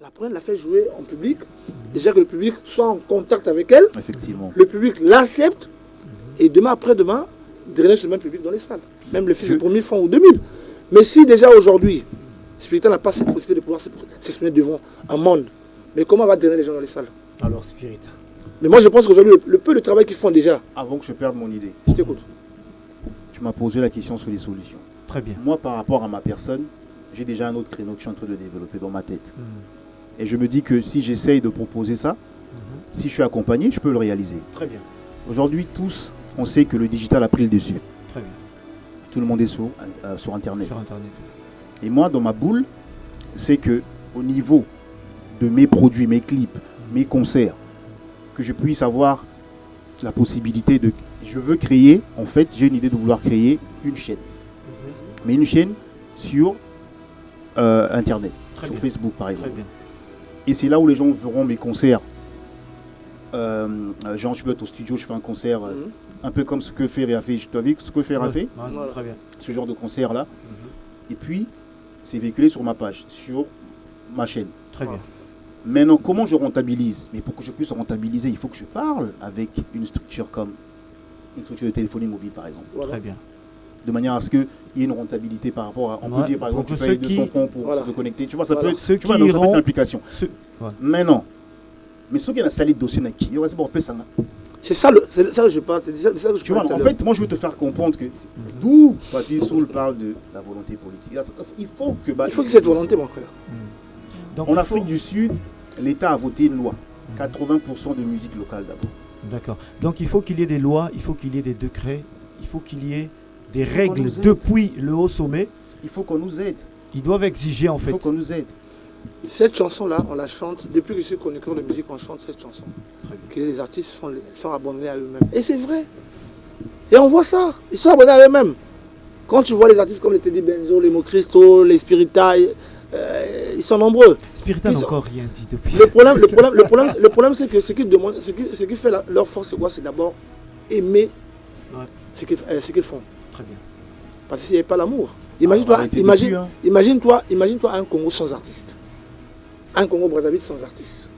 La première l'a fait jouer en public. Déjà que le public soit en contact avec elle. Effectivement. Le public l'accepte. Et demain, après-demain, drainer ce même public dans les salles. Même le fils de 1000 francs ou 2000. Mais si déjà aujourd'hui, Spirital n'a pas cette possibilité de pouvoir s'exprimer devant un monde, mais comment on va drainer les gens dans les salles? Alors, Spirital. Mais moi, je pense qu'aujourd'hui, le peu de travail qu'ils font déjà. Avant que je perde mon idée, Je t'écoute. tu m'as posé la question sur les solutions. Très bien. Moi, par rapport à ma personne, j'ai déjà un autre créneau que je suis en train de développer dans ma tête. Et je me dis que si j'essaye de proposer ça, si je suis accompagné, je peux le réaliser. Très bien. Aujourd'hui, tous, on sait que le digital a pris le dessus. Très bien. Tout le monde est sur Internet. Sur Internet. Et moi, dans ma boule, c'est que au niveau de mes produits, mes clips, mes concerts, que je puisse avoir la possibilité de... Je veux créer, en fait, j'ai une idée de vouloir créer une chaîne. Mais une chaîne sur Internet, Très sur bien. Facebook par exemple. Très bien. Et c'est là où les gens verront mes concerts. Genre, je peux être au studio, je fais un concert un peu comme ce que Ferré a fait. Tu as vu ce que Ferré a fait? Ouais, très bien. Ce genre de concert-là. Et puis, c'est véhiculé sur ma page, sur ma chaîne. Très bien. Maintenant, comment je rentabilise? Mais pour que je puisse rentabiliser, il faut que je parle avec une structure comme une structure de téléphonie mobile, par exemple. Voilà. Très bien. De manière à ce qu'il y ait une rentabilité par rapport à... On peut dire, par exemple, pour tu que payes ceux 200 qui- francs pour Voilà. te connecter. Tu vois, ça Voilà. peut être... Ceux Tu vois, qui donc ça peut être iront- une implication. Ouais. Mais non. Mais ceux qui ont la salle de dossier, qui il reste bon, ça. C'est ça, que je parle. C'est ça que je Tu vois, parlais en tout à fait, moi, je veux te faire comprendre que d'où Papy Soul parle de la volonté politique. Il faut que... l'heure. Il faut que cette volonté, mon frère. Donc, En il Afrique faut- du Sud, l'État a voté une loi. 80% de musique locale d'abord. D'accord. Donc il faut qu'il y ait des lois, il faut qu'il y ait des décrets, il faut qu'il y ait des faut qu'on règles nous aide. depuis le haut sommet. Il faut qu'on nous aide. Ils doivent exiger en Il fait. faut qu'on nous aide. Cette chanson-là, on la chante. Depuis que je suis chroniqueur de musique, on chante cette chanson. Très bien. Que les artistes sont abandonnés à eux-mêmes. Et c'est vrai. Et on voit ça. Ils sont abandonnés à eux-mêmes. Quand tu vois les artistes comme les Teddy Benzo, les Mocristo, les Spiritai, ils sont nombreux. Spirital n'a Ils ont- encore rien dit depuis. Le problème, c'est que ce qu'ils demandent, ce qui fait leur force, c'est quoi? C'est d'abord aimer Ouais. ce qu'ils font. Très bien. Parce que s'il n'y avait pas l'amour. on va Imagine-toi, arrêter depuis, hein. imagine-toi un Congo sans artistes. Un Congo Brazzaville sans artistes.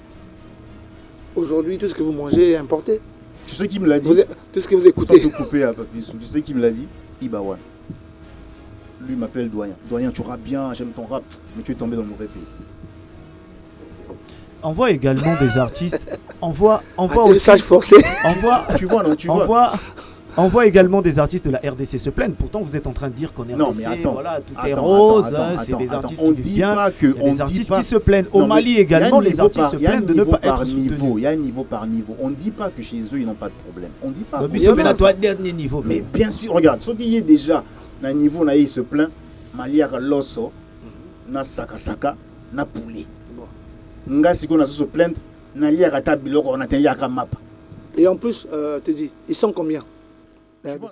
Aujourd'hui, tout ce que vous mangez est importé. Tu sais qui me l'a dit? Tout ce que vous Sans écoutez. te couper à Papy Soul. Tu sais qui me l'a dit? Ibawan. Lui m'appelle Doyen. Doyen, tu rappes bien, j'aime ton rap, mais tu es tombé dans le mauvais pays. On voit également des artistes. On voit aussi. Atterrissage forcé. On voit, Tu vois, non, tu on vois. voit, on voit également des artistes de la RDC se plaindre. Pourtant, vous êtes en train de dire qu'en RDC, Non, mais attends. voilà, tout est Attends, rose. attends, hein, c'est des attends, artistes on qui dit vivent bien. pas que- Il y a on des dit artistes pas- qui se plaignent. Au Non, mais Mali il y a un également, les niveau artistes par- se il y a un plaignent de ne niveau pas par être niveau. soutenus. Il y a un niveau par niveau. On ne dit pas que chez eux, ils n'ont pas de problème. On ne dit pas. Donc, On Bissot, dit mais pas là, toi, ça. dernier niveau. Mais bien sûr, regarde, ce qui est déjà, dans le niveau, là, il se plaint. Maliaka loso, na saka, na poulet. Nga si on a se plainte, na liaka tabiloko, on a tenu yaka map. Et en plus, te dis, ils sont combien? Tu vois,